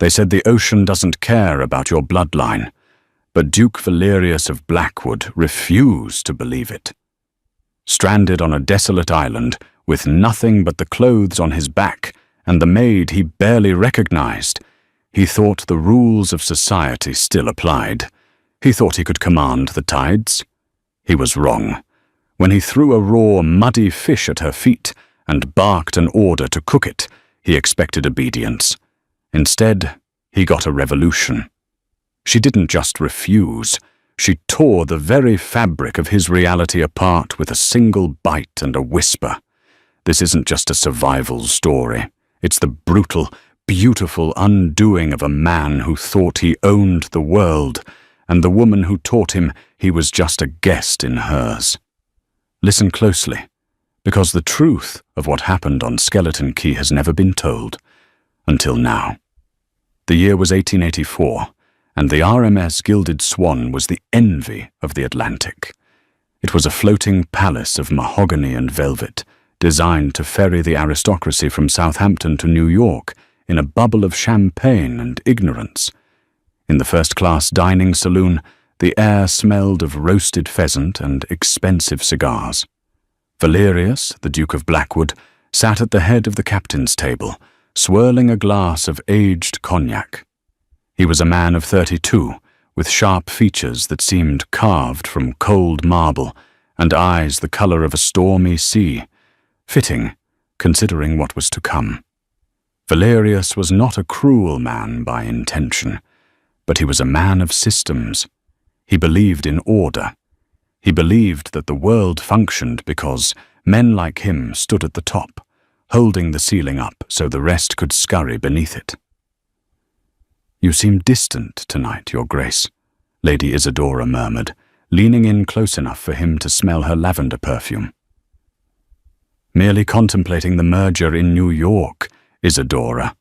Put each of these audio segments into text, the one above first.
They said the ocean doesn't care about your bloodline, but Duke Valerius of Blackwood refused to believe it. Stranded on a desolate island, with nothing but the clothes on his back and the maid he barely recognized, he thought the rules of society still applied. He thought he could command the tides. He was wrong. When he threw a raw, muddy fish at her feet and barked an order to cook it, he expected obedience. Instead, he got a revolution. She didn't just refuse. She tore the very fabric of his reality apart with a single bite and a whisper. This isn't just a survival story. It's the brutal, beautiful undoing of a man who thought he owned the world, and the woman who taught him he was just a guest in hers. Listen closely, because the truth of what happened on Skeleton Key has never been told, until now. The year was 1884, and the RMS Gilded Swan was the envy of the Atlantic. It was a floating palace of mahogany and velvet, designed to ferry the aristocracy from Southampton to New York in a bubble of champagne and ignorance. In the first-class dining saloon, the air smelled of roasted pheasant and expensive cigars. Valerius, the Duke of Blackwood, sat at the head of the captain's table, swirling a glass of aged cognac. He was a man of 32, with sharp features that seemed carved from cold marble and eyes the color of a stormy sea. Fitting, considering what was to come. Valerius was not a cruel man by intention, but he was a man of systems. He believed in order. He believed that the world functioned because men like him stood at the top, holding the ceiling up so the rest could scurry beneath it. "You seem distant tonight, Your Grace," Lady Isadora murmured, leaning in close enough for him to smell her lavender perfume. "Merely contemplating the merger in New York, Isadora,"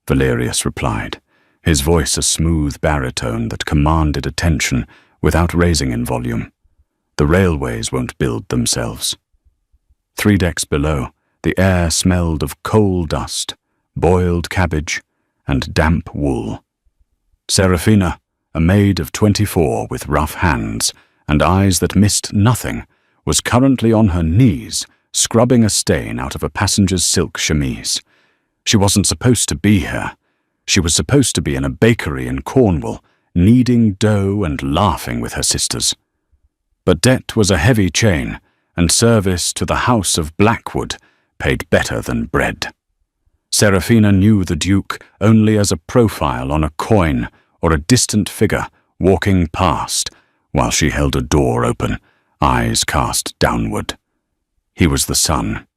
Valerius replied, his voice a smooth baritone that commanded attention without raising in volume. "The railways won't build themselves." 3 decks below, the air smelled of coal dust, boiled cabbage, and damp wool. Serafina, a maid of 24 with rough hands and eyes that missed nothing, was currently on her knees, scrubbing a stain out of a passenger's silk chemise. She wasn't supposed to be here. She was supposed to be in a bakery in Cornwall, kneading dough and laughing with her sisters. But debt was a heavy chain, and service to the House of Blackwood paid better than bread. Serafina knew the Duke only as a profile on a coin or a distant figure walking past while she held a door open, eyes cast downward. He was the sun.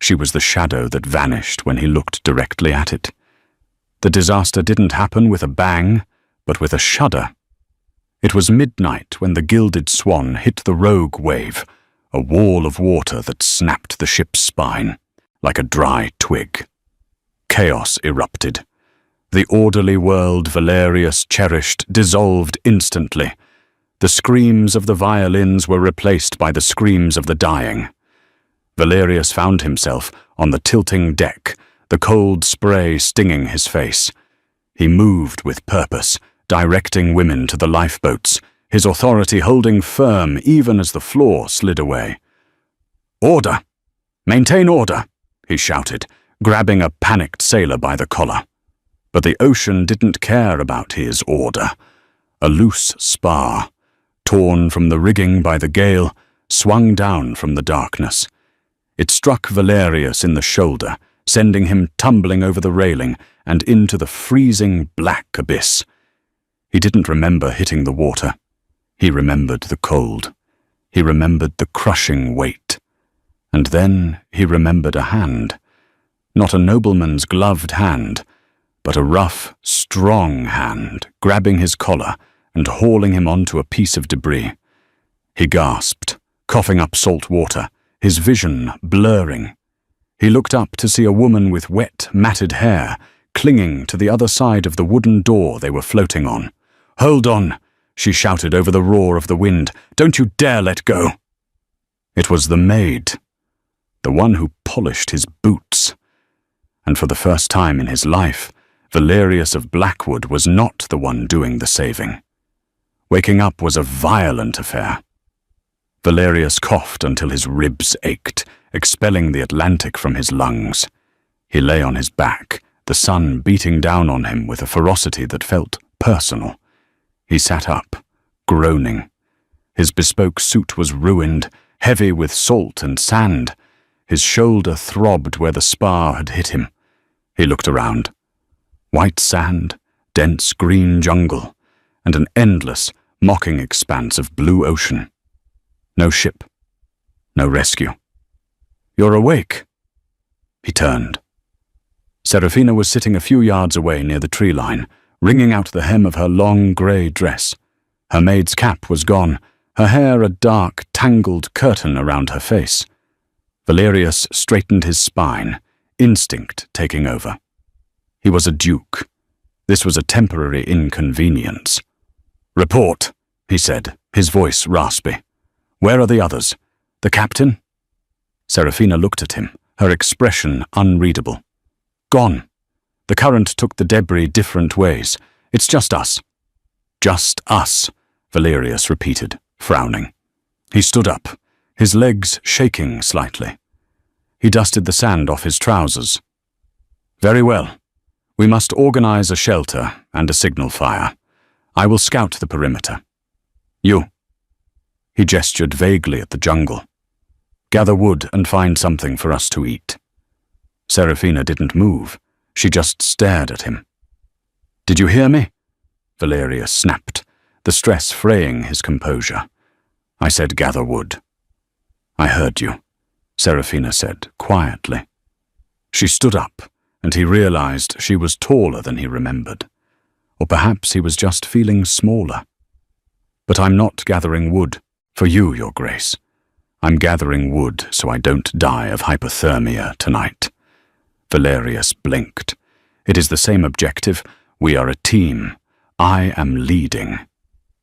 She was the shadow that vanished when he looked directly at it. The disaster didn't happen with a bang, but with a shudder. It was midnight when the Gilded Swan hit the rogue wave, a wall of water that snapped the ship's spine like a dry twig. Chaos erupted. The orderly world Valerius cherished dissolved instantly. The screams of the violins were replaced by the screams of the dying. Valerius found himself on the tilting deck, the cold spray stinging his face. He moved with purpose, directing women to the lifeboats, his authority holding firm even as the floor slid away. "Order! Maintain order!" he shouted, grabbing a panicked sailor by the collar. But the ocean didn't care about his order. A loose spar, torn from the rigging by the gale, swung down from the darkness. It struck Valerius in the shoulder, sending him tumbling over the railing and into the freezing black abyss. He didn't remember hitting the water. He remembered the cold. He remembered the crushing weight. And then he remembered a hand. Not a nobleman's gloved hand, but a rough, strong hand grabbing his collar and hauling him onto a piece of debris. He gasped, coughing up salt water, his vision blurring. He looked up to see a woman with wet, matted hair clinging to the other side of the wooden door they were floating on. "Hold on," she shouted over the roar of the wind. "Don't you dare let go." It was the maid, the one who polished his boots. And for the first time in his life, Valerius of Blackwood was not the one doing the saving. Waking up was a violent affair. Valerius coughed until his ribs ached, expelling the Atlantic from his lungs. He lay on his back, the sun beating down on him with a ferocity that felt personal. He sat up, groaning. His bespoke suit was ruined, heavy with salt and sand. His shoulder throbbed where the spar had hit him. He looked around. White sand, dense green jungle, and an endless, mocking expanse of blue ocean. No ship. No rescue. "You're awake." He turned. Serafina was sitting a few yards away near the tree line, wringing out the hem of her long grey dress. Her maid's cap was gone, her hair a dark, tangled curtain around her face. Valerius straightened his spine, instinct taking over. He was a duke. This was a temporary inconvenience. "Report," he said, his voice raspy. "Where are the others? The captain?" Serafina looked at him, her expression unreadable. "Gone. The current took the debris different ways. It's just us." "Just us," Valerius repeated, frowning. He stood up, his legs shaking slightly. He dusted the sand off his trousers. "Very well. We must organize a shelter and a signal fire. I will scout the perimeter. You." He gestured vaguely at the jungle. "Gather wood and find something for us to eat." Serafina didn't move. She just stared at him. "Did you hear me?" Valerius snapped, the stress fraying his composure. "I said gather wood." "I heard you," Serafina said quietly. She stood up, and he realized she was taller than he remembered. Or perhaps he was just feeling smaller. "But I'm not gathering wood for you, Your Grace. I'm gathering wood so I don't die of hypothermia tonight." Valerius blinked. "It is the same objective. We are a team. I am leading."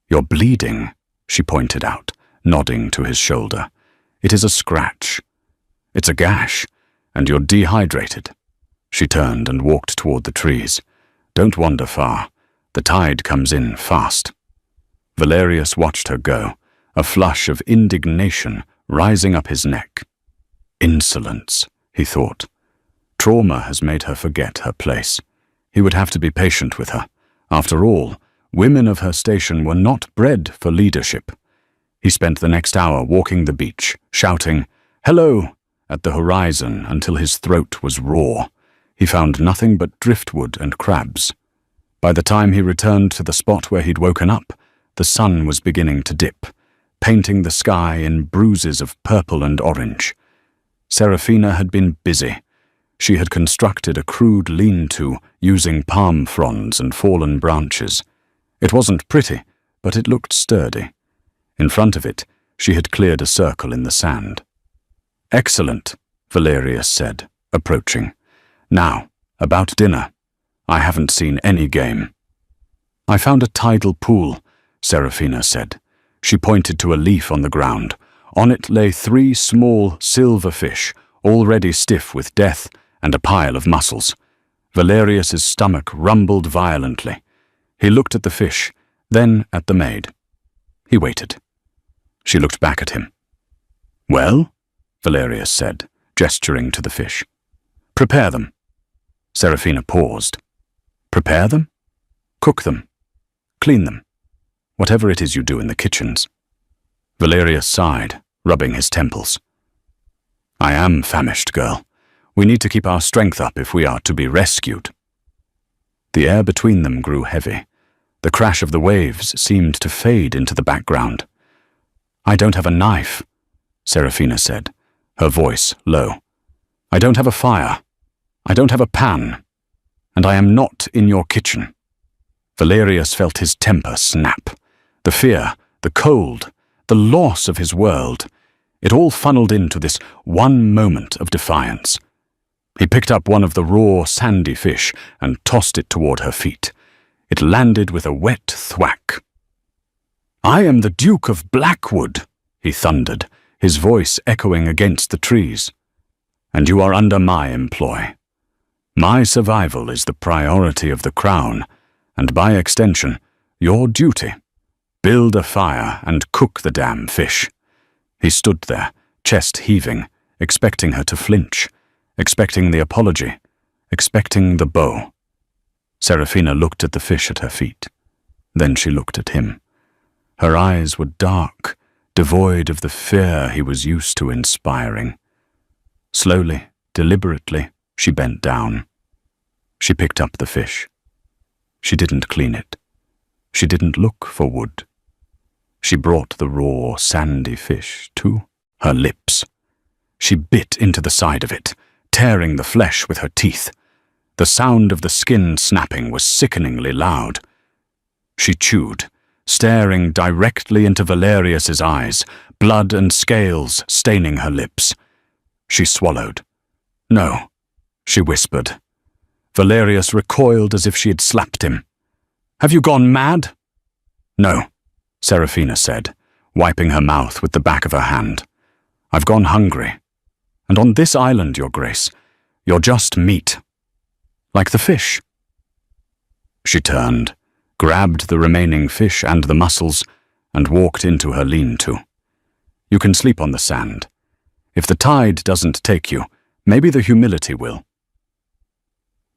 "You're bleeding," she pointed out, nodding to his shoulder. "It is a scratch." "It's a gash, and you're dehydrated." She turned and walked toward the trees. "Don't wander far. The tide comes in fast." Valerius watched her go, a flush of indignation rising up his neck. Insolence, he thought. Trauma has made her forget her place. He would have to be patient with her. After all, women of her station were not bred for leadership. He spent the next hour walking the beach, shouting, "Hello!" at the horizon until his throat was raw. He found nothing but driftwood and crabs. By the time he returned to the spot where he'd woken up, the sun was beginning to dip, painting the sky in bruises of purple and orange. Serafina had been busy. She had constructed a crude lean-to using palm fronds and fallen branches. It wasn't pretty, but it looked sturdy. In front of it, she had cleared a circle in the sand. "Excellent," Valerius said, approaching. "Now, about dinner. I haven't seen any game." "I found a tidal pool," Serafina said. She pointed to a leaf on the ground. On it lay 3 small silver fish, already stiff with death, and a pile of mussels. Valerius's stomach rumbled violently. He looked at the fish, then at the maid. He waited. She looked back at him. "Well?" Valerius said, gesturing to the fish. "Prepare them." Serafina paused. "Prepare them?" "Cook them. Clean them. Whatever it is you do in the kitchens." Valerius sighed, rubbing his temples. "I am famished, girl. We need to keep our strength up if we are to be rescued." The air between them grew heavy. The crash of the waves seemed to fade into the background. "I don't have a knife," Serafina said, her voice low. "I don't have a fire. I don't have a pan. And I am not in your kitchen." Valerius felt his temper snap. The fear, the cold, the loss of his world. It all funneled into this one moment of defiance. He picked up one of the raw, sandy fish and tossed it toward her feet. It landed with a wet thwack. "I am the Duke of Blackwood," he thundered, his voice echoing against the trees. "And you are under my employ." My survival is the priority of the crown, and by extension, your duty. Build a fire and cook the damn fish." He stood there, chest heaving, expecting her to flinch, expecting the apology, expecting the bow. Serafina looked at the fish at her feet. Then she looked at him. Her eyes were dark, devoid of the fear he was used to inspiring. Slowly, deliberately, she bent down. She picked up the fish. She didn't clean it. She didn't look for wood. She brought the raw, sandy fish to her lips. She bit into the side of it, tearing the flesh with her teeth. The sound of the skin snapping was sickeningly loud. She chewed, staring directly into Valerius's eyes, blood and scales staining her lips. She swallowed. "No," she whispered. Valerius recoiled as if she had slapped him. "Have you gone mad?" "No," Serafina said, wiping her mouth with the back of her hand. "I've gone hungry. And on this island, Your Grace, you're just meat. Like the fish." She turned, grabbed the remaining fish and the mussels, and walked into her lean-to. "You can sleep on the sand. If the tide doesn't take you, maybe the humility will."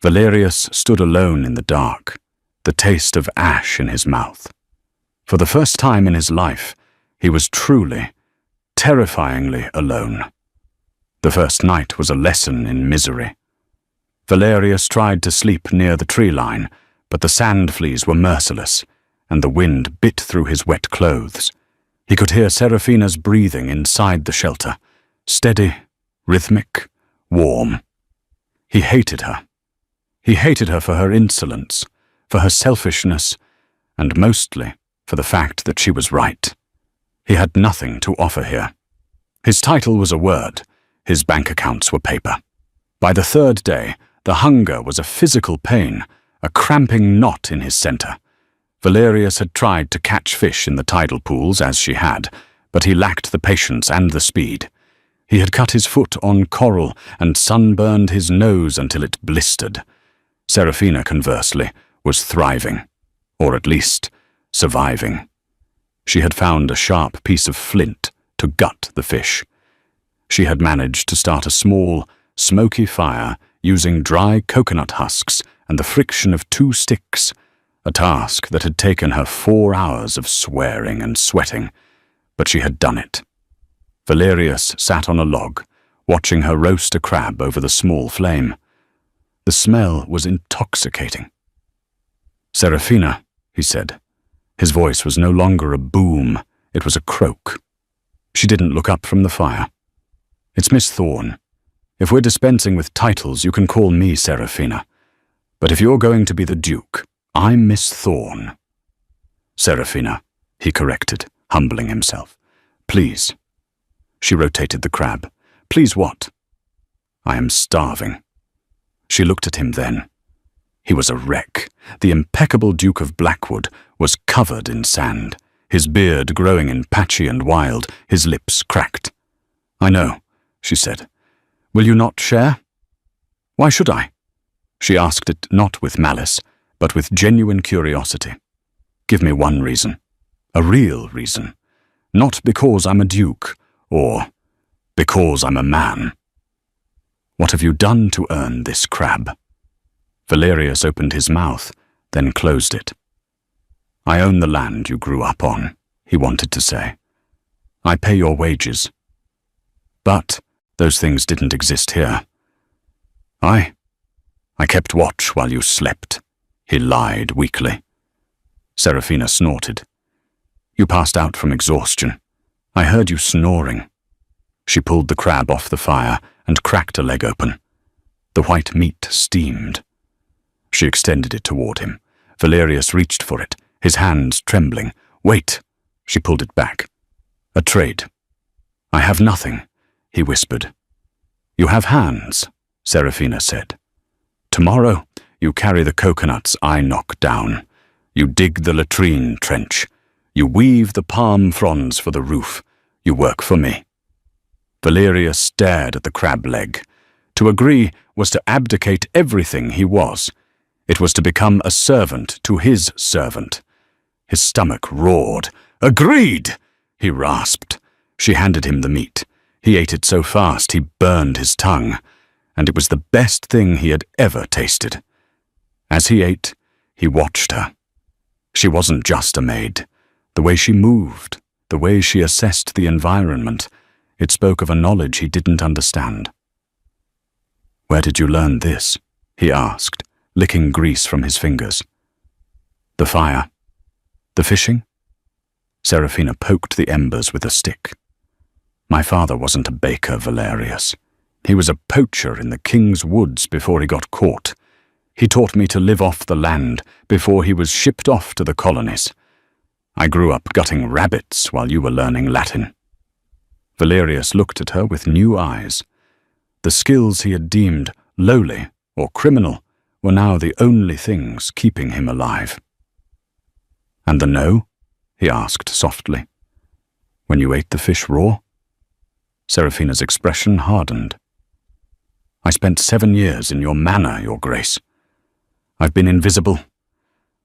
Valerius stood alone in the dark, the taste of ash in his mouth. For the first time in his life, he was truly, terrifyingly alone. The first night was a lesson in misery. Valerius tried to sleep near the tree line, but the sand fleas were merciless, and the wind bit through his wet clothes. He could hear Serafina's breathing inside the shelter, steady, rhythmic, warm. He hated her. He hated her for her insolence, for her selfishness, and mostly for the fact that she was right. He had nothing to offer here. His title was a word, his bank accounts were paper. By the third day, the hunger was a physical pain, a cramping knot in his center. Valerius had tried to catch fish in the tidal pools as she had, but he lacked the patience and the speed. He had cut his foot on coral and sunburned his nose until it blistered. Serafina, conversely, was thriving, or at least surviving. She had found a sharp piece of flint to gut the fish. She had managed to start a small, smoky fire using dry coconut husks and the friction of 2 sticks, a task that had taken her 4 hours of swearing and sweating, but she had done it. Valerius sat on a log, watching her roast a crab over the small flame. The smell was intoxicating. "Serafina," he said. His voice was no longer a boom, it was a croak. She didn't look up from the fire. "It's Miss Thorne. If we're dispensing with titles, you can call me Serafina. But if you're going to be the Duke, I'm Miss Thorne." "Serafina," he corrected, humbling himself. "Please." She rotated the crab. "Please what?" "I am starving." She looked at him then. He was a wreck. The impeccable Duke of Blackwood was covered in sand, his beard growing in patchy and wild, his lips cracked. "I know," she said. "Will you not share?" "Why should I?" She asked it not with malice, but with genuine curiosity. "Give me one reason. A real reason. Not because I'm a duke, or because I'm a man. What have you done to earn this crab?" Valerius opened his mouth, then closed it. "I own the land you grew up on," he wanted to say. "I pay your wages. But those things didn't exist here. I kept watch while you slept," he lied weakly. Serafina snorted. "You passed out from exhaustion. I heard you snoring." She pulled the crab off the fire and cracked a leg open. The white meat steamed. She extended it toward him. Valerius reached for it, his hands trembling. "Wait!" She pulled it back. "A trade." "I have nothing," he whispered. "You have hands," Serafina said. "Tomorrow you carry the coconuts I knock down. You dig the latrine trench. You weave the palm fronds for the roof. You work for me." Valerius stared at the crab leg. To agree was to abdicate everything he was. It was to become a servant to his servant. His stomach roared. "Agreed!" he rasped. She handed him the meat. He ate it so fast he burned his tongue, and it was the best thing he had ever tasted. As he ate, he watched her. She wasn't just a maid. The way she moved, the way she assessed the environment, it spoke of a knowledge he didn't understand. "Where did you learn this?" he asked, licking grease from his fingers. "The fire. The fishing?" Serafina poked the embers with a stick. "My father wasn't a baker, Valerius. He was a poacher in the king's woods before he got caught. He taught me to live off the land before he was shipped off to the colonies. I grew up gutting rabbits while you were learning Latin." Valerius looked at her with new eyes. The skills he had deemed lowly or criminal were now the only things keeping him alive. "And the no?" he asked softly. "When you ate the fish raw?" Serafina's expression hardened. "I spent 7 years in your manor, Your Grace. I've been invisible.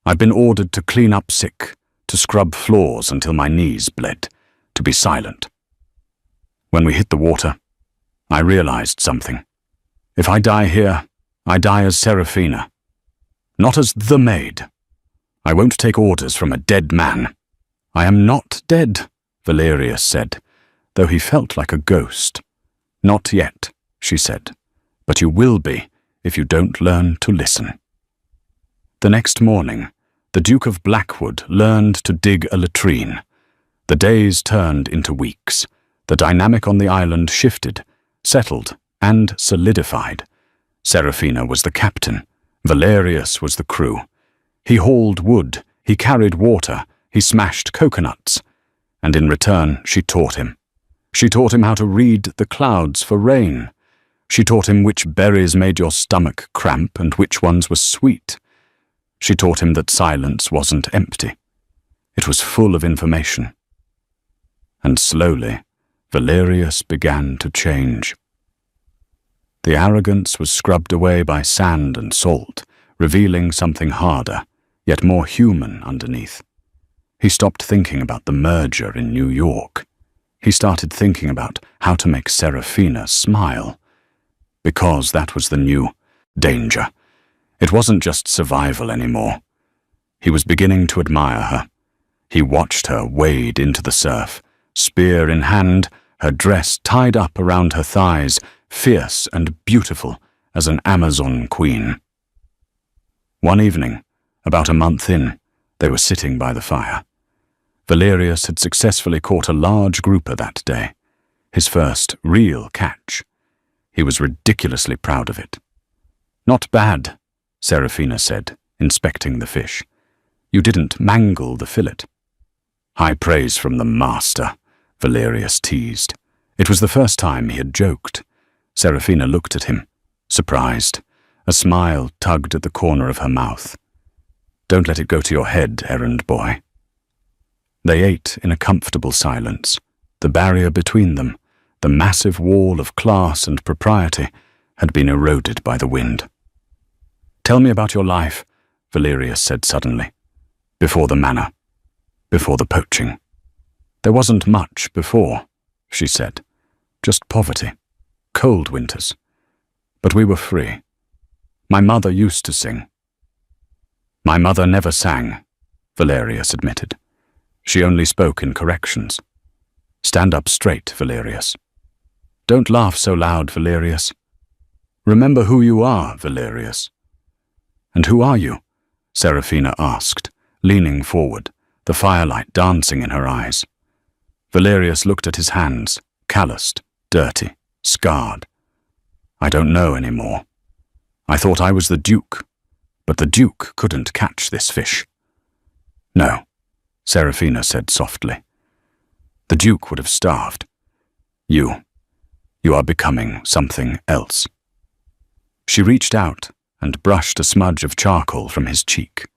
I've been ordered to clean up sick, to scrub floors until my knees bled, to be silent. When we hit the water, I realized something. If I die here, I die as Serafina, not as the maid. I won't take orders from a dead man." "I am not dead," Valerius said, though he felt like a ghost. "Not yet," she said, "but you will be if you don't learn to listen." The next morning, the Duke of Blackwood learned to dig a latrine. The days turned into weeks. The dynamic on the island shifted, settled, and solidified. Serafina was the captain. Valerius was the crew. He hauled wood, he carried water, he smashed coconuts, and in return she taught him. She taught him how to read the clouds for rain. She taught him which berries made your stomach cramp and which ones were sweet. She taught him that silence wasn't empty. It was full of information. And slowly, Valerius began to change. The arrogance was scrubbed away by sand and salt, revealing something harder, yet more human underneath. He stopped thinking about the merger in New York. He started thinking about how to make Serafina smile. Because that was the new danger. It wasn't just survival anymore. He was beginning to admire her. He watched her wade into the surf, spear in hand, her dress tied up around her thighs, fierce and beautiful as an Amazon queen. One evening, about a month in, they were sitting by the fire. Valerius had successfully caught a large grouper that day, his first real catch. He was ridiculously proud of it. "Not bad," Serafina said, inspecting the fish. "You didn't mangle the fillet." "High praise from the master," Valerius teased. It was the first time he had joked. Serafina looked at him, surprised. A smile tugged at the corner of her mouth. "Don't let it go to your head, errand boy." They ate in a comfortable silence. The barrier between them, the massive wall of class and propriety, had been eroded by the wind. "Tell me about your life," Valerius said suddenly. "Before the manor, before the poaching." "There wasn't much before," she said. "Just poverty, cold winters. But we were free. My mother used to sing." "My mother never sang," Valerius admitted. "She only spoke in corrections. Stand up straight, Valerius. Don't laugh so loud, Valerius. Remember who you are, Valerius." "And who are you?" Serafina asked, leaning forward, the firelight dancing in her eyes. Valerius looked at his hands, calloused, dirty, scarred. "I don't know anymore. I thought I was the Duke, but the Duke couldn't catch this fish." "No," Serafina said softly. "The Duke would have starved. You are becoming something else." She reached out and brushed a smudge of charcoal from his cheek.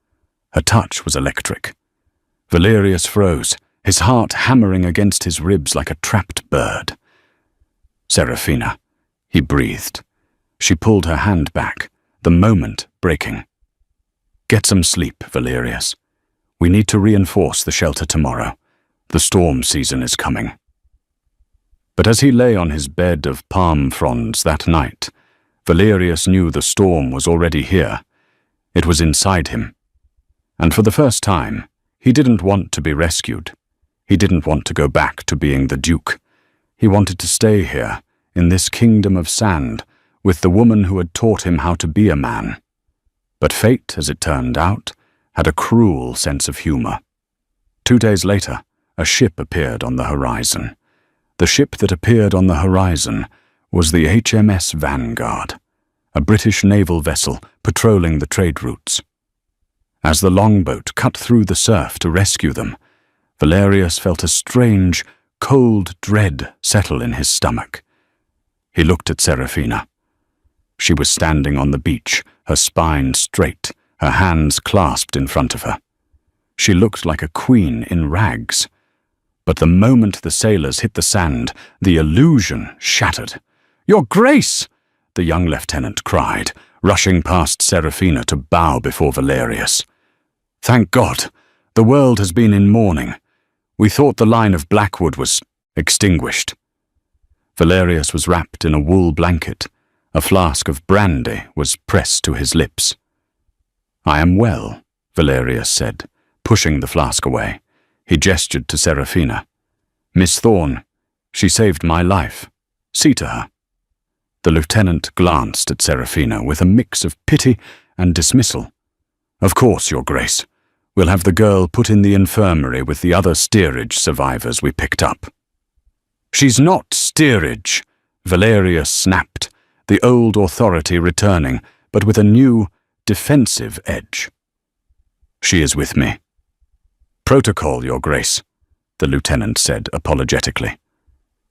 Her touch was electric. Valerius froze, his heart hammering against his ribs like a trapped bird. "Serafina," he breathed. She pulled her hand back, the moment breaking. "Get some sleep, Valerius. We need to reinforce the shelter tomorrow. The storm season is coming." But as he lay on his bed of palm fronds that night, Valerius knew the storm was already here. It was inside him. And for the first time, he didn't want to be rescued. He didn't want to go back to being the Duke. He wanted to stay here, in this kingdom of sand, with the woman who had taught him how to be a man. But fate, as it turned out, had a cruel sense of humor. 2 days later, a ship appeared on the horizon. The ship that appeared on the horizon was the HMS Vanguard, a British naval vessel patrolling the trade routes. As the longboat cut through the surf to rescue them, Valerius felt a strange, cold dread settle in his stomach. He looked at Serafina. She was standing on the beach, her spine straight, her hands clasped in front of her. She looked like a queen in rags. But the moment the sailors hit the sand, the illusion shattered. "Your Grace!" the young lieutenant cried, rushing past Serafina to bow before Valerius. "Thank God, the world has been in mourning. We thought the line of Blackwood was extinguished." Valerius was wrapped in a wool blanket. A flask of brandy was pressed to his lips. "I am well," Valerius said, pushing the flask away. He gestured to Serafina. "Miss Thorne, she saved my life. See to her." The lieutenant glanced at Serafina with a mix of pity and dismissal. "Of course, Your Grace. We'll have the girl put in the infirmary with the other steerage survivors we picked up." "She's not steerage," Valerius snapped, the old authority returning, but with a new, defensive edge. "She is with me." "Protocol, Your Grace," the lieutenant said apologetically.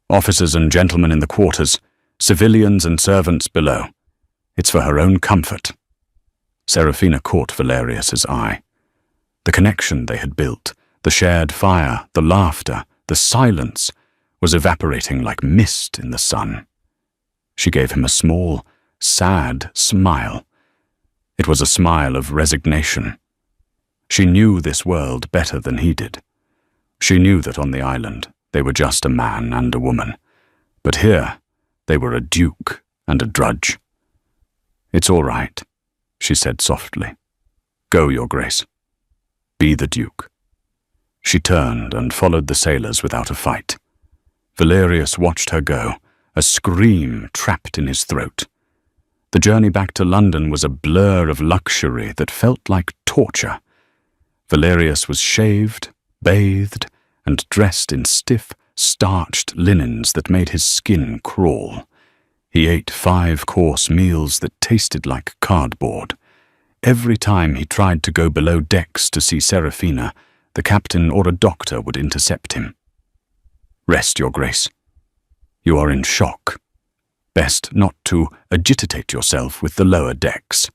"Officers and gentlemen in the quarters, civilians and servants below. It's for her own comfort." Serafina caught Valerius's eye. The connection they had built, the shared fire, the laughter, the silence, was evaporating like mist in the sun. She gave him a small, sad smile. It was a smile of resignation. She knew this world better than he did. She knew that on the island they were just a man and a woman, but here they were a duke and a drudge. "It's all right," she said softly. "Go, Your Grace. Be the Duke." She turned and followed the sailors without a fight. Valerius watched her go, a scream trapped in his throat. The journey back to London was a blur of luxury that felt like torture. Valerius was shaved, bathed, and dressed in stiff, starched linens that made his skin crawl. He ate 5-course meals that tasted like cardboard. Every time he tried to go below decks to see Serafina, the captain or a doctor would intercept him. "Rest, Your Grace. You are in shock. Best not to agitate yourself with the lower decks."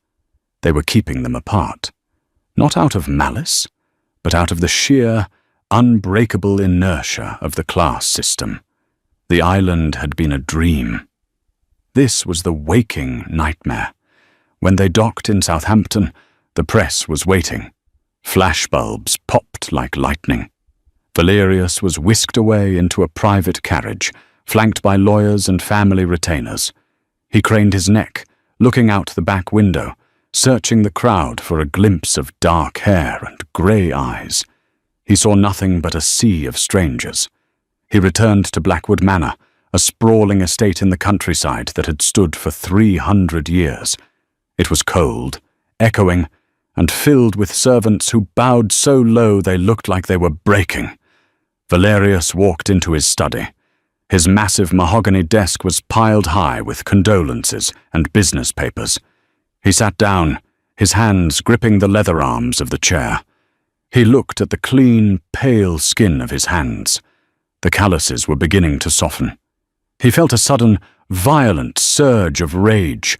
They were keeping them apart, not out of malice, but out of the sheer, unbreakable inertia of the class system. The island had been a dream. This was the waking nightmare. When they docked in Southampton, the press was waiting. Flashbulbs popped like lightning. Valerius was whisked away into a private carriage, flanked by lawyers and family retainers. He craned his neck, looking out the back window, searching the crowd for a glimpse of dark hair and grey eyes. He saw nothing but a sea of strangers. He returned to Blackwood Manor, a sprawling estate in the countryside that had stood for 300 years. It was cold, echoing, and filled with servants who bowed so low they looked like they were breaking. Valerius walked into his study. His massive mahogany desk was piled high with condolences and business papers. He sat down, his hands gripping the leather arms of the chair. He looked at the clean, pale skin of his hands. The calluses were beginning to soften. He felt a sudden, violent surge of rage.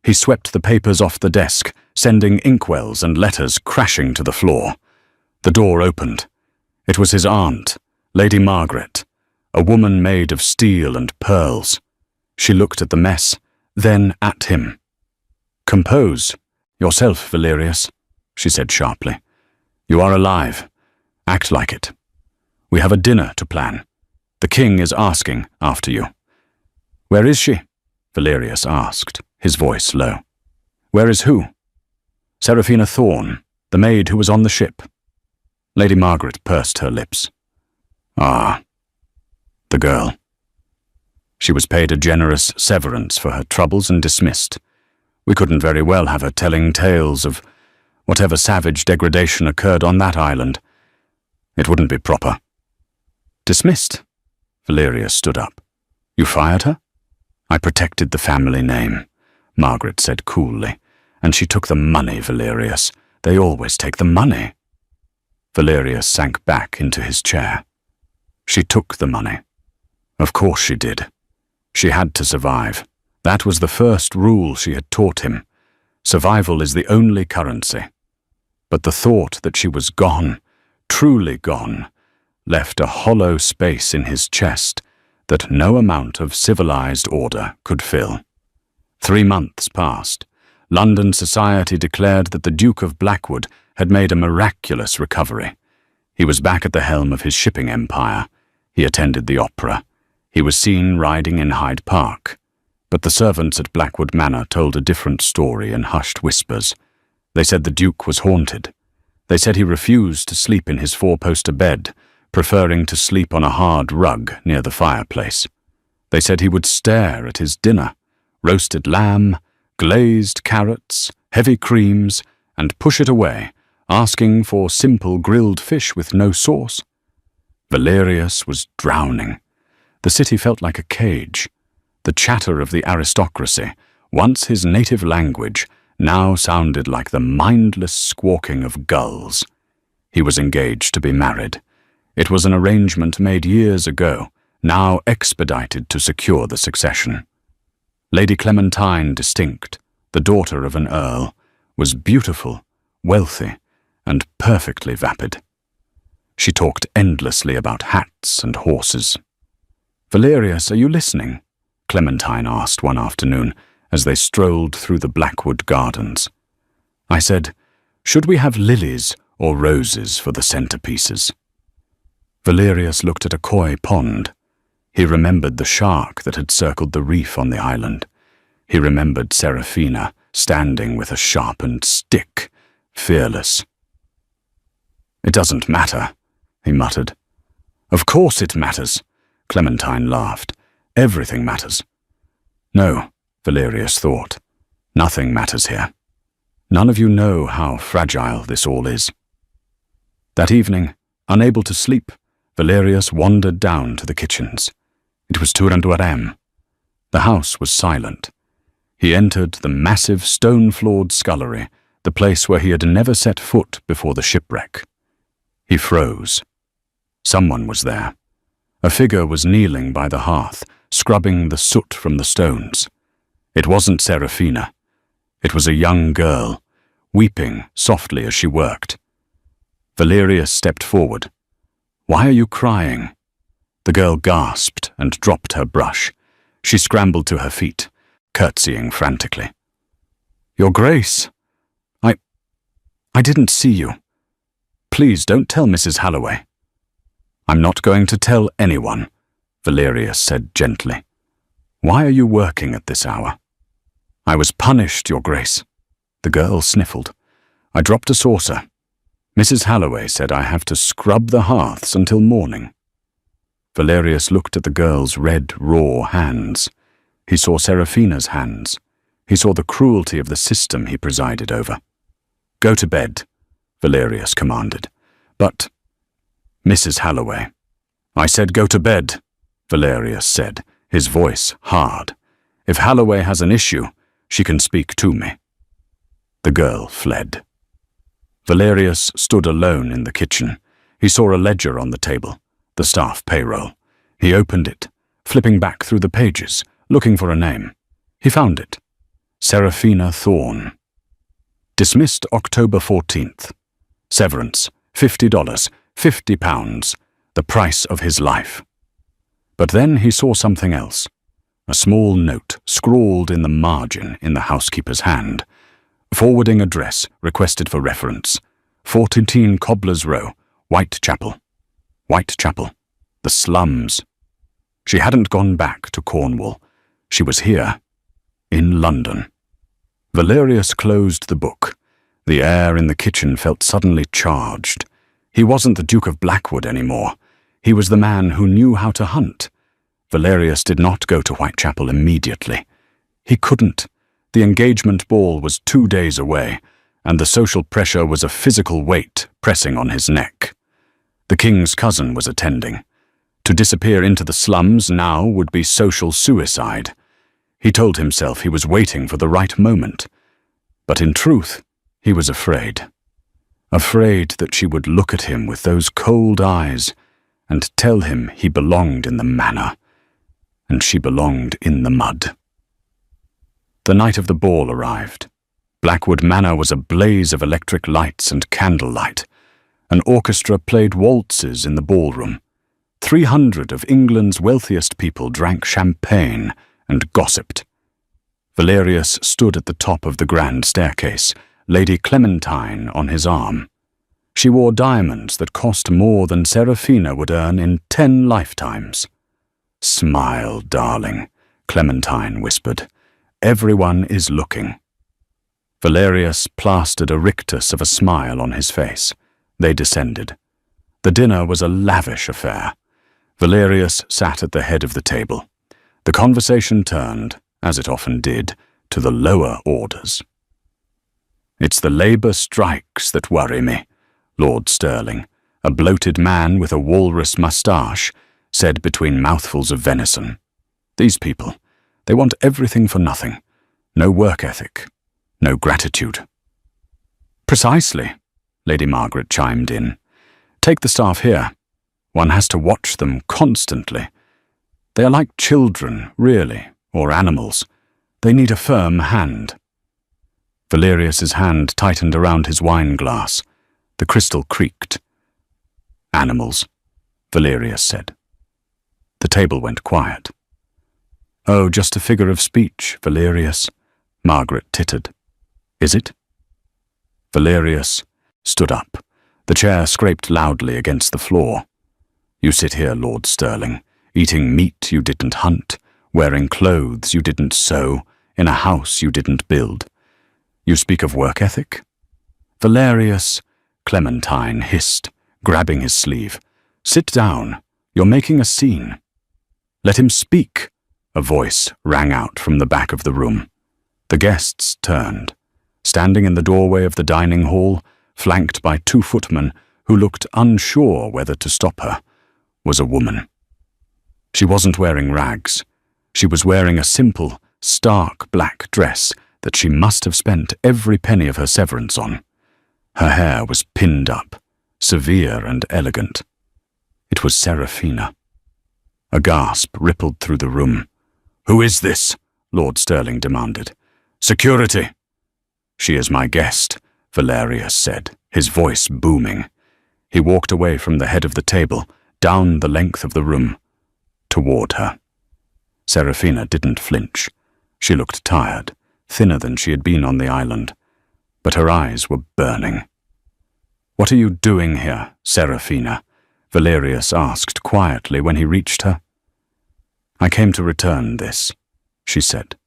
He swept the papers off the desk, sending inkwells and letters crashing to the floor. The door opened. It was his aunt, Lady Margaret, a woman made of steel and pearls. She looked at the mess, then at him. "Compose yourself, Valerius," she said sharply. "You are alive. Act like it. We have a dinner to plan. The king is asking after you." "Where is she?" Valerius asked, his voice low. "Where is who?" "Seraphina Thorne, the maid who was on the ship." Lady Margaret pursed her lips. "Ah, the girl." She was paid a generous severance for her troubles and dismissed. We couldn't very well have her telling tales of whatever savage degradation occurred on that island. It wouldn't be proper. "Dismissed?" Valerius stood up. "You fired her?" "I protected the family name," Margaret said coolly. "And she took the money, Valerius. They always take the money." Valerius sank back into his chair. "She took the money. Of course she did. She had to survive. That was the first rule she had taught him. Survival is the only currency. But the thought that she was gone, truly gone, left a hollow space in his chest that no amount of civilized order could fill. 3 months passed. London society declared that the Duke of Blackwood had made a miraculous recovery. He was back at the helm of his shipping empire. He attended the opera. He was seen riding in Hyde Park. But the servants at Blackwood Manor told a different story in hushed whispers. They said the Duke was haunted. They said he refused to sleep in his 4-poster bed, preferring to sleep on a hard rug near the fireplace. They said he would stare at his dinner, roasted lamb, glazed carrots, heavy creams, and push it away, asking for simple grilled fish with no sauce. Valerius was drowning. The city felt like a cage. The chatter of the aristocracy, once his native language, now sounded like the mindless squawking of gulls. He was engaged to be married. It was an arrangement made years ago, now expedited to secure the succession. Lady Clementine Distinct, the daughter of an earl, was beautiful, wealthy, and perfectly vapid. She talked endlessly about hats and horses. "Valerius, are you listening?" Clementine asked one afternoon as they strolled through the Blackwood gardens. I said, "Should we have lilies or roses for the centerpieces?" Valerius looked at a koi pond. He remembered the shark that had circled the reef on the island. He remembered Seraphina standing with a sharpened stick, fearless. "It doesn't matter," he muttered. "Of course it matters," Clementine laughed. "Everything matters." "No," Valerius thought. "Nothing matters here. None of you know how fragile this all is." That evening, unable to sleep, Valerius wandered down to the kitchens. It was Turanduarem. The house was silent. He entered the massive stone-floored scullery, the place where he had never set foot before the shipwreck. He froze. Someone was there. A figure was kneeling by the hearth, scrubbing the soot from the stones. It wasn't Seraphina. It was a young girl, weeping softly as she worked. Valerius stepped forward. "Why are you crying?" The girl gasped and dropped her brush. She scrambled to her feet, curtsying frantically. "Your Grace, I didn't see you. Please don't tell Mrs. Halloway." "I'm not going to tell anyone," Valerius said gently. "Why are you working at this hour?" "I was punished, Your Grace." The girl sniffled. "I dropped a saucer. Mrs. Halloway said I have to scrub the hearths until morning." Valerius looked at the girl's red, raw hands. He saw Seraphina's hands. He saw the cruelty of the system he presided over. "Go to bed," Valerius commanded. "But, Mrs. Halloway." "I said go to bed," Valerius said, his voice hard. "If Halloway has an issue, she can speak to me." The girl fled. Valerius stood alone in the kitchen. He saw a ledger on the table, the staff payroll. He opened it, flipping back through the pages, looking for a name. He found it. Seraphina Thorne. Dismissed October 14th. Severance, $50, £50, the price of his life. But then he saw something else. A small note scrawled in the margin in the housekeeper's hand. Forwarding address requested for reference. 14 Cobblers Row, Whitechapel. Whitechapel. The slums. She hadn't gone back to Cornwall. She was here. In London. Valerius closed the book. The air in the kitchen felt suddenly charged. He wasn't the Duke of Blackwood anymore. He was the man who knew how to hunt. Valerius did not go to Whitechapel immediately. He couldn't. The engagement ball was 2 days away, and the social pressure was a physical weight pressing on his neck. The king's cousin was attending. To disappear into the slums now would be social suicide. He told himself he was waiting for the right moment. But in truth, he was afraid. Afraid that she would look at him with those cold eyes and tell him he belonged in the manor, and she belonged in the mud. The night of the ball arrived. Blackwood Manor was a blaze of electric lights and candlelight. An orchestra played waltzes in the ballroom. 300 of England's wealthiest people drank champagne and gossiped. Valerius stood at the top of the grand staircase, Lady Clementine on his arm. She wore diamonds that cost more than Serafina would earn in 10 lifetimes. "Smile, darling," Clementine whispered. "Everyone is looking." Valerius plastered a rictus of a smile on his face. They descended. The dinner was a lavish affair. Valerius sat at the head of the table. The conversation turned, as it often did, to the lower orders. "It's the labour strikes that worry me," Lord Stirling, a bloated man with a walrus moustache, said between mouthfuls of venison. "These people, they want everything for nothing. No work ethic, no gratitude." "Precisely," Lady Margaret chimed in. "Take the staff here. One has to watch them constantly. They are like children, really, or animals. They need a firm hand." Valerius's hand tightened around his wine glass. The crystal creaked. "Animals," Valerius said. The table went quiet. "Oh, just a figure of speech, Valerius," Margaret tittered. "Is it?" Valerius stood up. The chair scraped loudly against the floor. "You sit here, Lord Stirling, eating meat you didn't hunt, wearing clothes you didn't sew, in a house you didn't build. You speak of work ethic?" "Valerius," Clementine hissed, grabbing his sleeve. "Sit down. You're making a scene." "Let him speak," a voice rang out from the back of the room. The guests turned. Standing in the doorway of the dining hall, flanked by 2 footmen who looked unsure whether to stop her, was a woman. She wasn't wearing rags. She was wearing a simple, stark black dress that she must have spent every penny of her severance on. Her hair was pinned up, severe and elegant. It was Serafina. A gasp rippled through the room. "Who is this?" Lord Stirling demanded. "Security." "She is my guest," Valerius said, his voice booming. He walked away from the head of the table, down the length of the room, toward her. Serafina didn't flinch. She looked tired, thinner than she had been on the island, but her eyes were burning. "What are you doing here, Serafina?" Valerius asked quietly when he reached her. "I came to return this," she said.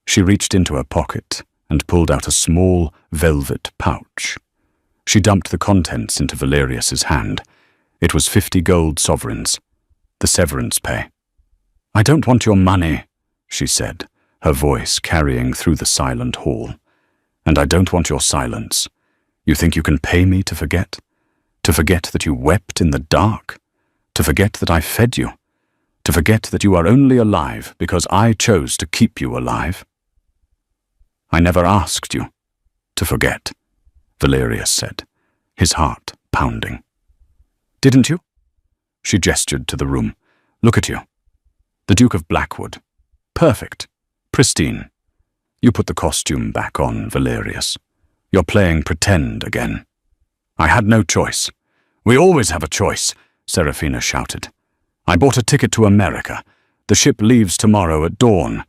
She reached into her pocket and pulled out a small velvet pouch. She dumped the contents into Valerius's hand. It was 50 gold sovereigns, the severance pay. "I don't want your money," she said, her voice carrying through the silent hall. "And I don't want your silence. You think you can pay me to forget? To forget that you wept in the dark? To forget that I fed you? To forget that you are only alive because I chose to keep you alive?" "I never asked you to forget," Valerius said, his heart pounding. "Didn't you?" She gestured to the room. "Look at you. The Duke of Blackwood. Perfect. Pristine. You put the costume back on, Valerius. You're playing pretend again." "I had no choice." "We always have a choice," Serafina shouted. "I bought a ticket to America. The ship leaves tomorrow at dawn.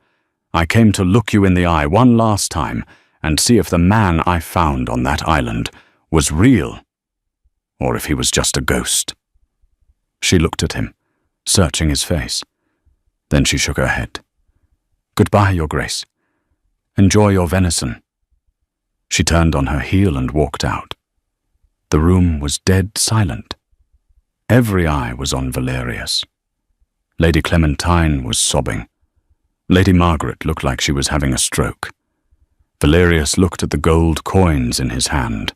I came to look you in the eye one last time and see if the man I found on that island was real, or if he was just a ghost." She looked at him, searching his face. Then she shook her head. "Goodbye, Your Grace. Enjoy your venison." She turned on her heel and walked out. The room was dead silent. Every eye was on Valerius. Lady Clementine was sobbing. Lady Margaret looked like she was having a stroke. Valerius looked at the gold coins in his hand.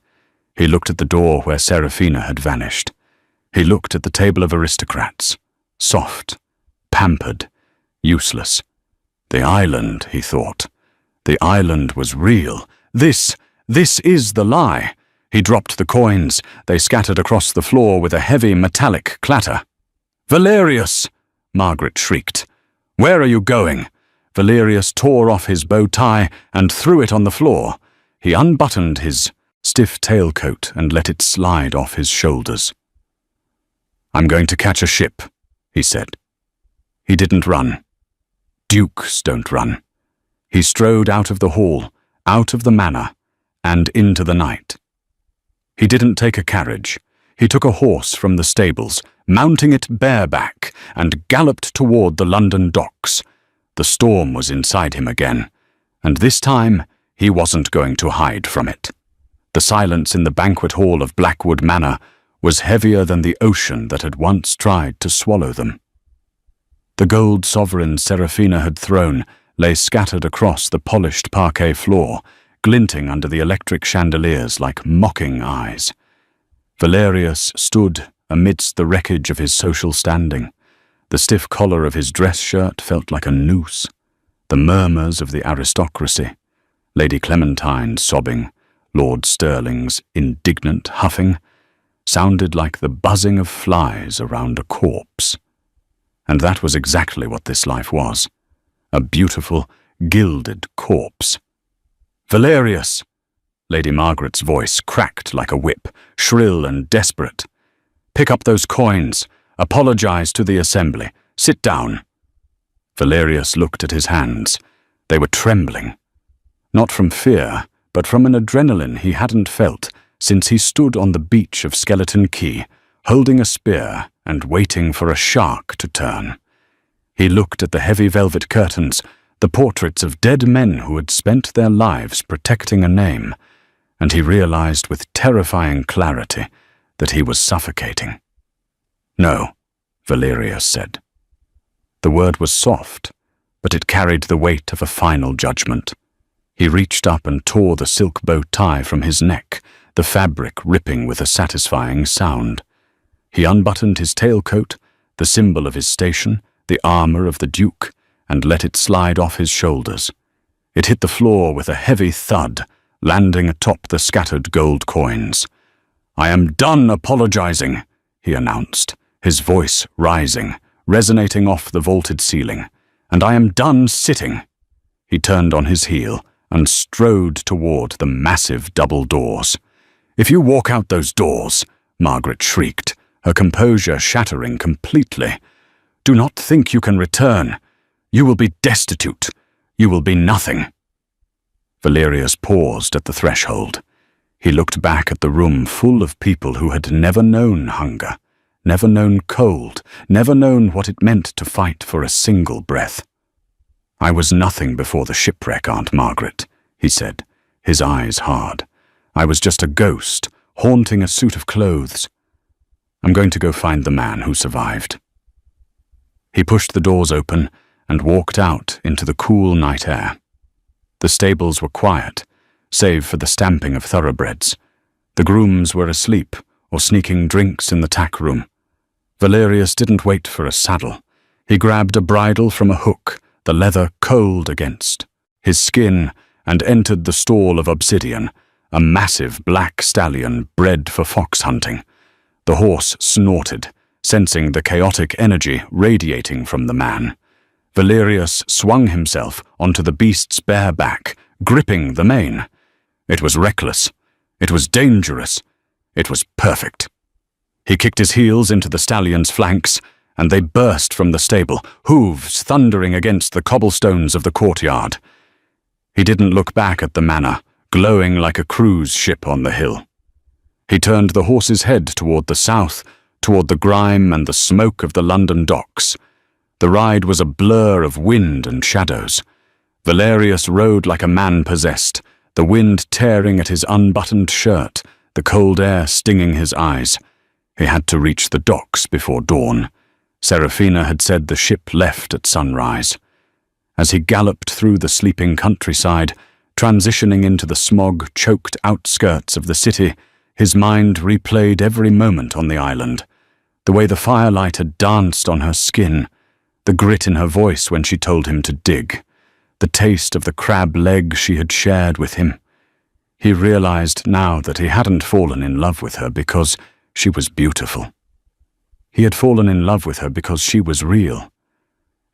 He looked at the door where Seraphina had vanished. He looked at the table of aristocrats, soft, pampered, useless. The island, he thought. The island was real. This is the lie. He dropped the coins. They scattered across the floor with a heavy metallic clatter. "Valerius!" Margaret shrieked. "Where are you going?" Valerius tore off his bow tie and threw it on the floor. He unbuttoned his stiff tailcoat and let it slide off his shoulders. "I'm going to catch a ship," he said. He didn't run. Dukes don't run. He strode out of the hall, out of the manor, and into the night. He didn't take a carriage. He took a horse from the stables, mounting it bareback, and galloped toward the London docks. The storm was inside him again, and this time he wasn't going to hide from it. The silence in the banquet hall of Blackwood Manor was heavier than the ocean that had once tried to swallow them. The gold sovereigns Seraphina had thrown lay scattered across the polished parquet floor, glinting under the electric chandeliers like mocking eyes. Valerius stood amidst the wreckage of his social standing. The stiff collar of his dress shirt felt like a noose. The murmurs of the aristocracy, Lady Clementine sobbing, Lord Stirling's indignant huffing, sounded like the buzzing of flies around a corpse. And that was exactly what this life was. A beautiful, gilded corpse. "Valerius!" Lady Margaret's voice cracked like a whip, shrill and desperate. "Pick up those coins. Apologize to the assembly. Sit down." Valerius looked at his hands. They were trembling. Not from fear, but from an adrenaline he hadn't felt since he stood on the beach of Skeleton Key, holding a spear and waiting for a shark to turn. He looked at the heavy velvet curtains, the portraits of dead men who had spent their lives protecting a name, and he realized with terrifying clarity that he was suffocating. "No," Valerius said. The word was soft, but it carried the weight of a final judgment. He reached up and tore the silk bow tie from his neck, the fabric ripping with a satisfying sound. He unbuttoned his tailcoat, the symbol of his station, the armor of the Duke, and let it slide off his shoulders. It hit the floor with a heavy thud, landing atop the scattered gold coins. "I am done apologizing," he announced, his voice rising, resonating off the vaulted ceiling. "And I am done sitting." He turned on his heel and strode toward the massive double doors. "If you walk out those doors," Margaret shrieked, her composure shattering completely, "do not think you can return. You will be destitute. You will be nothing." Valerius paused at the threshold. He looked back at the room full of people who had never known hunger, never known cold, never known what it meant to fight for a single breath. "I was nothing before the shipwreck, Aunt Margaret," he said, his eyes hard. "I was just a ghost, haunting a suit of clothes. I'm going to go find the man who survived." He pushed the doors open and walked out into the cool night air. The stables were quiet, save for the stamping of thoroughbreds. The grooms were asleep or sneaking drinks in the tack room. Valerius didn't wait for a saddle. He grabbed a bridle from a hook, the leather cold against his skin, and entered the stall of obsidian, a massive black stallion bred for fox hunting. The horse snorted, sensing the chaotic energy radiating from the man. Valerius swung himself onto the beast's bare back, gripping the mane. It was reckless. It was dangerous. It was perfect. He kicked his heels into the stallion's flanks, and they burst from the stable, hooves thundering against the cobblestones of the courtyard. He didn't look back at the manor, glowing like a cruise ship on the hill. He turned the horse's head toward the south, toward the grime and the smoke of the London docks. The ride was a blur of wind and shadows. Valerius rode like a man possessed, the wind tearing at his unbuttoned shirt, the cold air stinging his eyes. He had to reach the docks before dawn. Seraphina had said the ship left at sunrise. As he galloped through the sleeping countryside, transitioning into the smog-choked outskirts of the city, his mind replayed every moment on the island. The way the firelight had danced on her skin, the grit in her voice when she told him to dig, the taste of the crab leg she had shared with him. He realized now that he hadn't fallen in love with her because she was beautiful. He had fallen in love with her because she was real.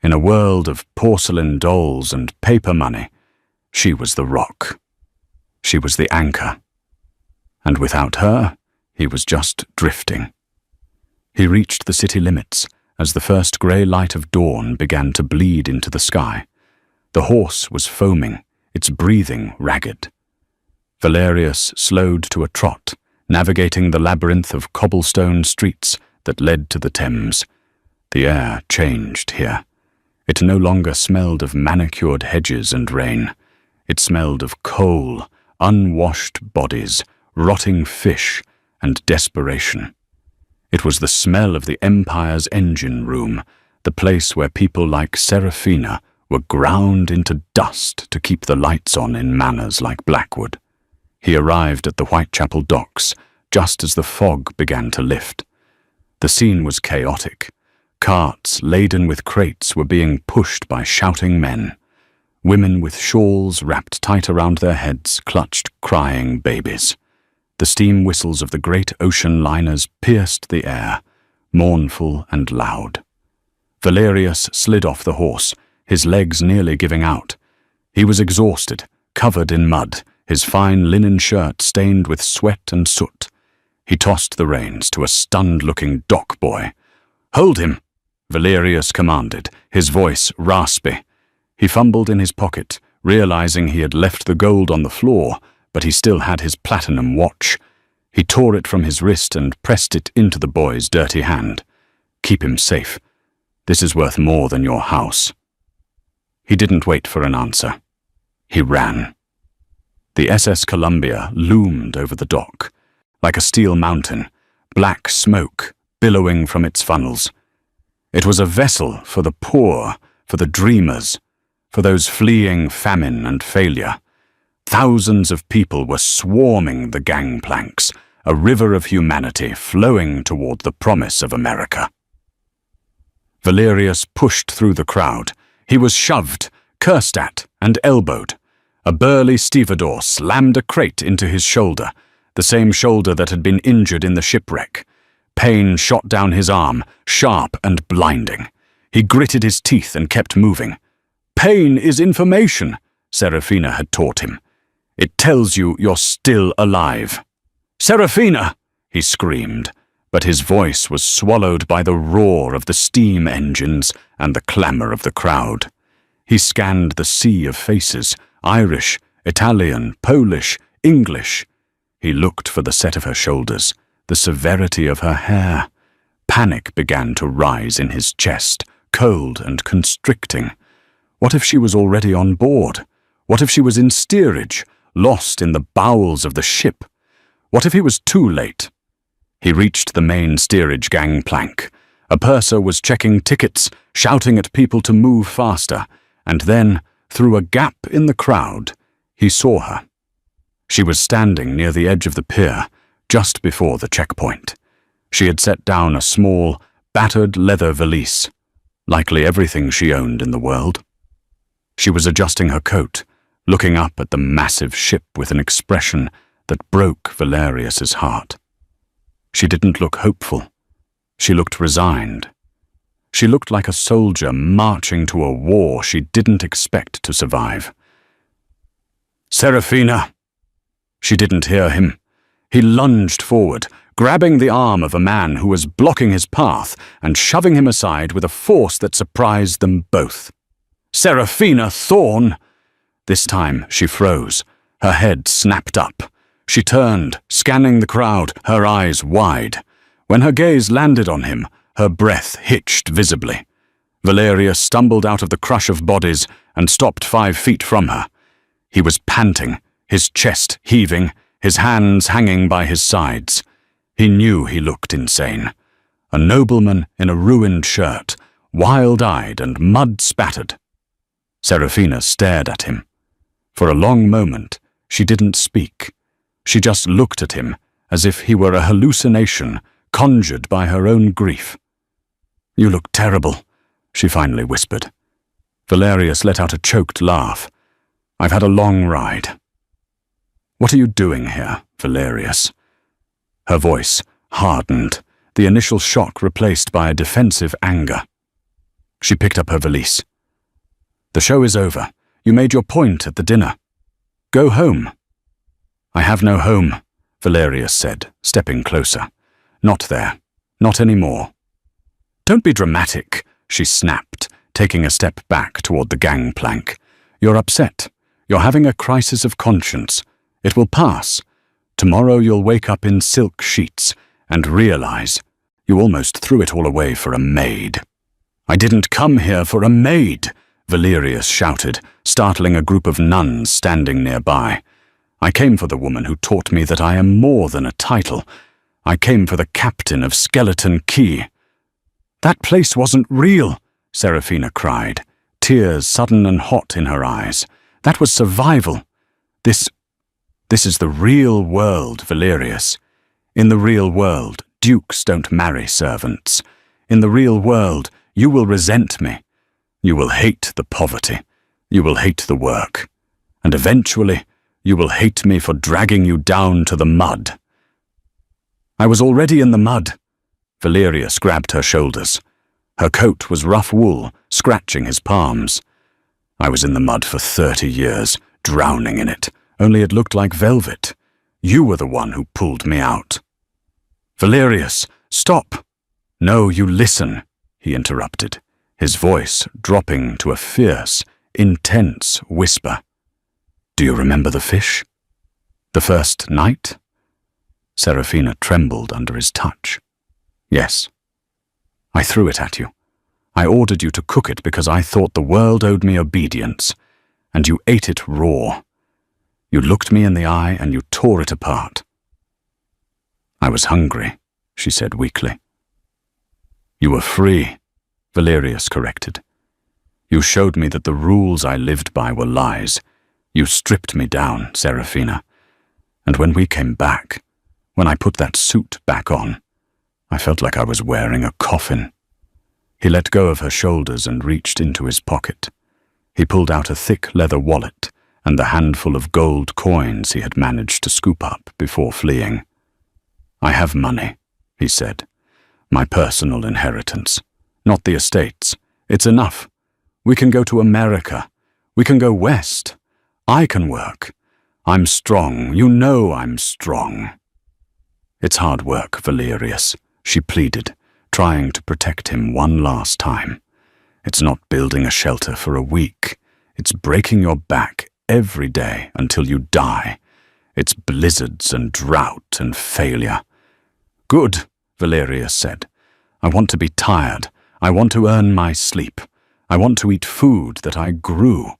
In a world of porcelain dolls and paper money, she was the rock. She was the anchor. And without her, he was just drifting. He reached the city limits as the first grey light of dawn began to bleed into the sky. The horse was foaming, its breathing ragged. Valerius slowed to a trot, navigating the labyrinth of cobblestone streets that led to the Thames. The air changed here. It no longer smelled of manicured hedges and rain. It smelled of coal, unwashed bodies, rotting fish, and desperation. It was the smell of the Empire's engine room, the place where people like Seraphina were ground into dust to keep the lights on in manors like Blackwood. He arrived at the Whitechapel docks just as the fog began to lift. The scene was chaotic. Carts laden with crates were being pushed by shouting men. Women with shawls wrapped tight around their heads clutched crying babies. The steam whistles of the great ocean liners pierced the air, mournful and loud. Valerius slid off the horse, his legs nearly giving out. He was exhausted, covered in mud, his fine linen shirt stained with sweat and soot. He tossed the reins to a stunned-looking dock boy. "Hold him!" Valerius commanded, his voice raspy. He fumbled in his pocket, realizing he had left the gold on the floor, but he still had his platinum watch. He tore it from his wrist and pressed it into the boy's dirty hand. "Keep him safe. This is worth more than your house." He didn't wait for an answer. He ran. The SS Columbia loomed over the dock, like a steel mountain, black smoke billowing from its funnels. It was a vessel for the poor, for the dreamers, for those fleeing famine and failure. Thousands of people were swarming the gangplanks, a river of humanity flowing toward the promise of America. Valerius pushed through the crowd. He was shoved, cursed at, and elbowed. A burly stevedore slammed a crate into his shoulder, the same shoulder that had been injured in the shipwreck. Pain shot down his arm, sharp and blinding. He gritted his teeth and kept moving. "Pain is information," Seraphina had taught him. "It tells you you're still alive." "Seraphina!" he screamed, but his voice was swallowed by the roar of the steam engines and the clamor of the crowd. He scanned the sea of faces, Irish, Italian, Polish, English. He looked for the set of her shoulders, the severity of her hair. Panic began to rise in his chest, cold and constricting. What if she was already on board? What if she was in steerage, lost in the bowels of the ship? What if he was too late? He reached the main steerage gangplank. A purser was checking tickets, shouting at people to move faster, and then, through a gap in the crowd, he saw her. She was standing near the edge of the pier, just before the checkpoint. She had set down a small, battered leather valise, likely everything she owned in the world. She was adjusting her coat, looking up at the massive ship with an expression that broke Valerius's heart. She didn't look hopeful. She looked resigned. She looked like a soldier marching to a war she didn't expect to survive. "Seraphina!" She didn't hear him. He lunged forward, grabbing the arm of a man who was blocking his path and shoving him aside with a force that surprised them both. "Seraphina Thorne!" This time she froze. Her head snapped up. She turned, scanning the crowd, her eyes wide. When her gaze landed on him, her breath hitched visibly. Valeria stumbled out of the crush of bodies and stopped 5 feet from her. He was panting, his chest heaving, his hands hanging by his sides. He knew he looked insane. A nobleman in a ruined shirt, wild-eyed and mud-spattered. Seraphina stared at him. For a long moment, she didn't speak. She just looked at him as if he were a hallucination conjured by her own grief. "You look terrible," she finally whispered. Valerius let out a choked laugh. "I've had a long ride." "What are you doing here, Valerius?" Her voice hardened, the initial shock replaced by a defensive anger. She picked up her valise. "The show is over. You made your point at the dinner. Go home." "I have no home," Valerius said, stepping closer. "Not there. Not anymore." "Don't be dramatic," she snapped, taking a step back toward the gangplank. "You're upset. You're having a crisis of conscience. It will pass. Tomorrow you'll wake up in silk sheets and realize you almost threw it all away for a maid." "I didn't come here for a maid," Valerius shouted, startling a group of nuns standing nearby. "I came for the woman who taught me that I am more than a title. I came for the captain of Skeleton Key." "That place wasn't real," Seraphina cried, tears sudden and hot in her eyes. "That was survival. This is the real world, Valerius. In the real world, dukes don't marry servants. In the real world, you will resent me. You will hate the poverty. You will hate the work. And eventually, you will hate me for dragging you down to the mud." "I was already in the mud." Valerius grabbed her shoulders. Her coat was rough wool, scratching his palms. "I was in the mud for 30 years, drowning in it, only it looked like velvet. You were the one who pulled me out." "Valerius, stop!" "No, you listen," he interrupted, his voice dropping to a fierce, intense whisper. "Do you remember the fish? The first night?" Seraphina trembled under his touch. "Yes. I threw it at you. I ordered you to cook it because I thought the world owed me obedience, and you ate it raw. You looked me in the eye and you tore it apart." "I was hungry," she said weakly. "You were free," Valerius corrected. "You showed me that the rules I lived by were lies. You stripped me down, Seraphina. And when we came back, when I put that suit back on, I felt like I was wearing a coffin." He let go of her shoulders and reached into his pocket. He pulled out a thick leather wallet and the handful of gold coins he had managed to scoop up before fleeing. "I have money," he said. "My personal inheritance. Not the estates. It's enough. We can go to America. We can go west. I can work. I'm strong. You know I'm strong." "It's hard work, Valerius," she pleaded, trying to protect him one last time. "It's not building a shelter for a week. It's breaking your back every day until you die. It's blizzards and drought and failure." "Good," Valerius said. "I want to be tired. I want to earn my sleep. I want to eat food that I grew."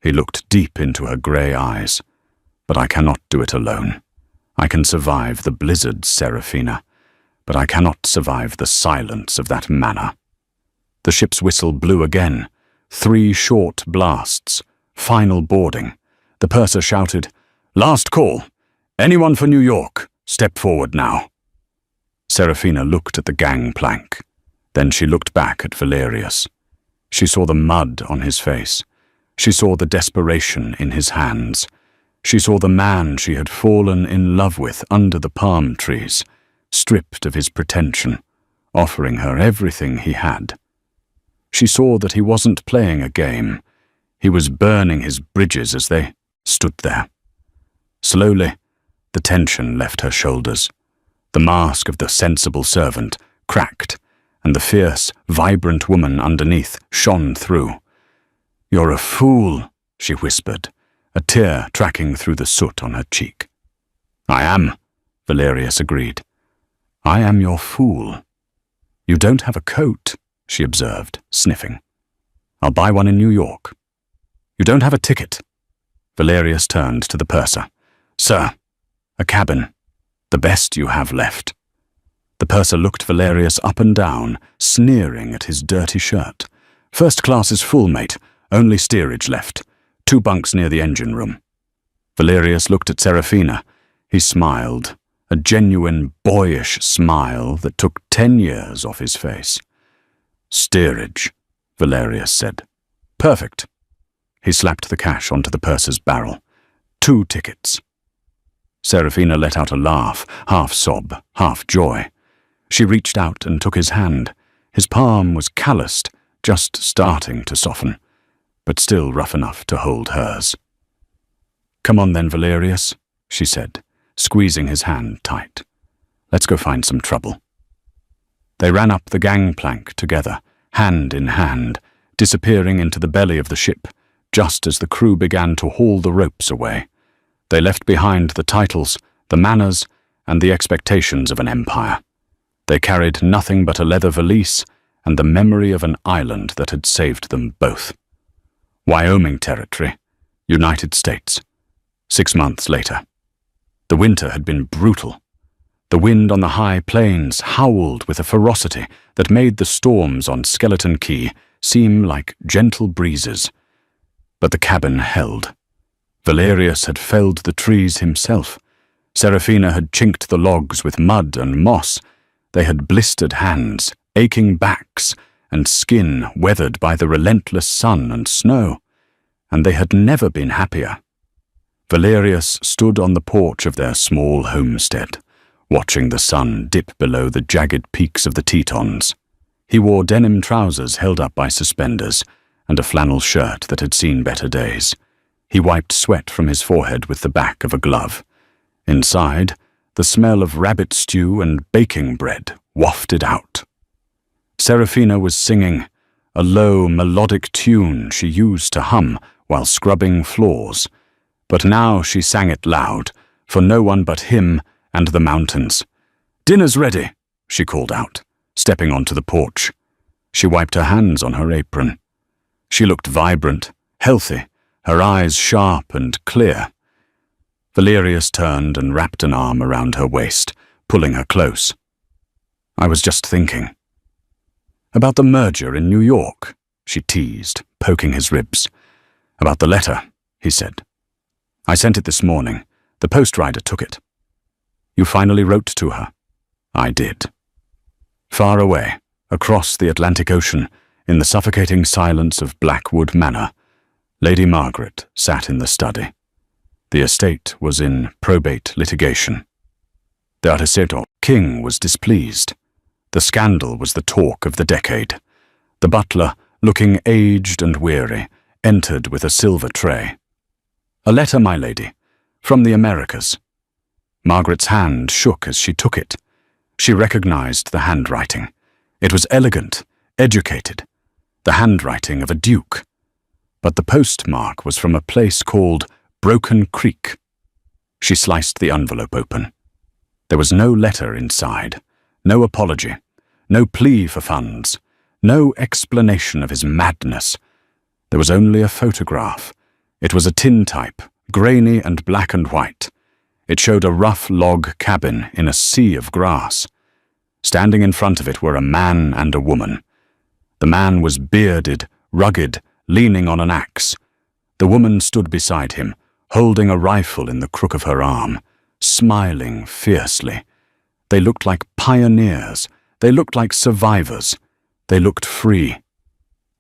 He looked deep into her grey eyes. "But I cannot do it alone. I can survive the blizzards, Seraphina, but I cannot survive the silence of that manor." The ship's whistle blew again. 3 short blasts. Final boarding. The purser shouted, "Last call. Anyone for New York? Step forward now." Seraphina looked at the gangplank. Then she looked back at Valerius. She saw the mud on his face. She saw the desperation in his hands. She saw the man she had fallen in love with under the palm trees, stripped of his pretension, offering her everything he had. She saw that he wasn't playing a game. He was burning his bridges as they stood there. Slowly, the tension left her shoulders. The mask of the sensible servant cracked, and the fierce, vibrant woman underneath shone through. "You're a fool," she whispered, a tear tracking through the soot on her cheek. "I am," Valerius agreed. "I am your fool." "You don't have a coat," she observed, sniffing. "I'll buy one in New York." "You don't have a ticket." Valerius turned to the purser. "Sir, a cabin. The best you have left." The purser looked Valerius up and down, sneering at his dirty shirt. "First class is full, mate. Only steerage left. 2 bunks near the engine room." Valerius looked at Seraphina. He smiled, a genuine, boyish smile that took 10 years off his face. "Steerage," Valerius said. "Perfect." He slapped the cash onto the purser's barrel. 2 tickets. Seraphina let out a laugh, half sob, half joy. She reached out and took his hand. His palm was calloused, just starting to soften, but still rough enough to hold hers. "Come on then, Valerius," she said, squeezing his hand tight. "Let's go find some trouble." They ran up the gangplank together, hand in hand, disappearing into the belly of the ship, just as the crew began to haul the ropes away. They left behind the titles, the manners, and the expectations of an empire. They carried nothing but a leather valise and the memory of an island that had saved them both. Wyoming Territory, United States. 6 months later. The winter had been brutal. The wind on the high plains howled with a ferocity that made the storms on Skeleton Key seem like gentle breezes. But the cabin held. Valerius had felled the trees himself. Seraphina had chinked the logs with mud and moss. They had blistered hands, aching backs, and skin weathered by the relentless sun and snow. And they had never been happier. Valerius stood on the porch of their small homestead, watching the sun dip below the jagged peaks of the Tetons. He wore denim trousers held up by suspenders, and a flannel shirt that had seen better days. He wiped sweat from his forehead with the back of a glove. Inside, the smell of rabbit stew and baking bread wafted out. Seraphina was singing, a low, melodic tune she used to hum while scrubbing floors. But now she sang it loud, for no one but him and the mountains. "Dinner's ready," she called out, stepping onto the porch. She wiped her hands on her apron. She looked vibrant, healthy, her eyes sharp and clear. Valerius turned and wrapped an arm around her waist, pulling her close. "I was just thinking." "About the merger in New York," she teased, poking his ribs. "About the letter," he said. "I sent it this morning. The post rider took it." "You finally wrote to her?" "I did." Far away, across the Atlantic Ocean, in the suffocating silence of Blackwood Manor, Lady Margaret sat in the study. The estate was in probate litigation. The Articeto king was displeased. The scandal was the talk of the decade. The butler, looking aged and weary, entered with a silver tray. "A letter, my lady, from the Americas." Margaret's hand shook as she took it. She recognized the handwriting. It was elegant, educated, the handwriting of a duke. But the postmark was from a place called Broken Creek. She sliced the envelope open. There was no letter inside, no apology, no plea for funds, no explanation of his madness. There was only a photograph. It was a tintype, grainy and black and white. It showed a rough log cabin in a sea of grass. Standing in front of it were a man and a woman. The man was bearded, rugged, leaning on an axe. The woman stood beside him, holding a rifle in the crook of her arm, smiling fiercely. They looked like pioneers. They looked like survivors. They looked free.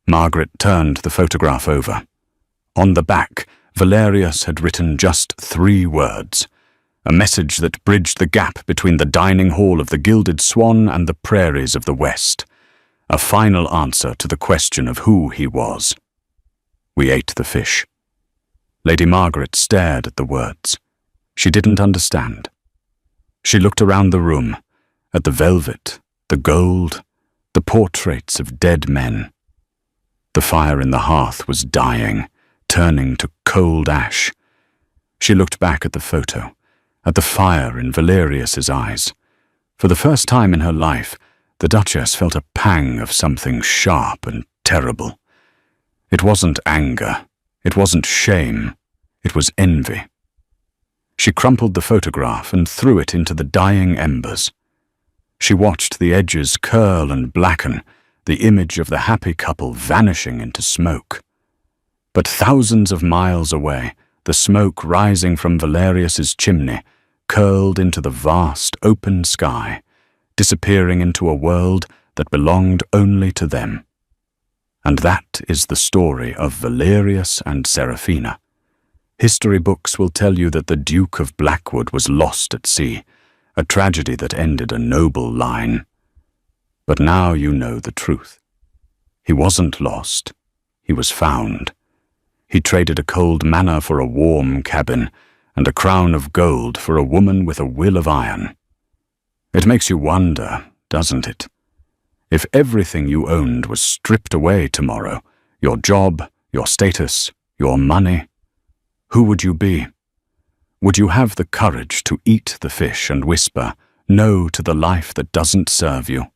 Margaret turned the photograph over. On the back, Valerius had written just 3 words, a message that bridged the gap between the dining hall of the Gilded Swan and the prairies of the West, a final answer to the question of who he was. We ate the fish. Lady Margaret stared at the words. She didn't understand. She looked around the room, at the velvet, the gold, the portraits of dead men. The fire in the hearth was dying, turning to cold ash. She looked back at the photo, at the fire in Valerius's eyes. For the first time in her life, the Duchess felt a pang of something sharp and terrible. It wasn't anger, it wasn't shame, it was envy. She crumpled the photograph and threw it into the dying embers. She watched the edges curl and blacken, the image of the happy couple vanishing into smoke. But thousands of miles away, the smoke rising from Valerius's chimney curled into the vast open sky, disappearing into a world that belonged only to them. And that is the story of Valerius and Seraphina. History books will tell you that the Duke of Blackwood was lost at sea, a tragedy that ended a noble line. But now you know the truth. He wasn't lost. He was found. He traded a cold manor for a warm cabin, and a crown of gold for a woman with a will of iron. It makes you wonder, doesn't it? If everything you owned was stripped away tomorrow, your job, your status, your money, who would you be? Would you have the courage to eat the fish and whisper, no to the life that doesn't serve you?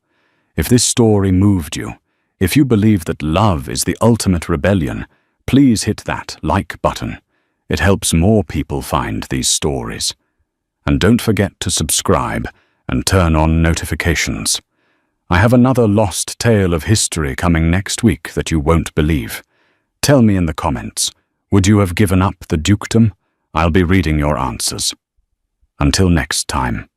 If this story moved you, if you believe that love is the ultimate rebellion, please hit that like button. It helps more people find these stories. And don't forget to subscribe and turn on notifications. I have another lost tale of history coming next week that you won't believe. Tell me in the comments, would you have given up the dukedom? I'll be reading your answers. Until next time.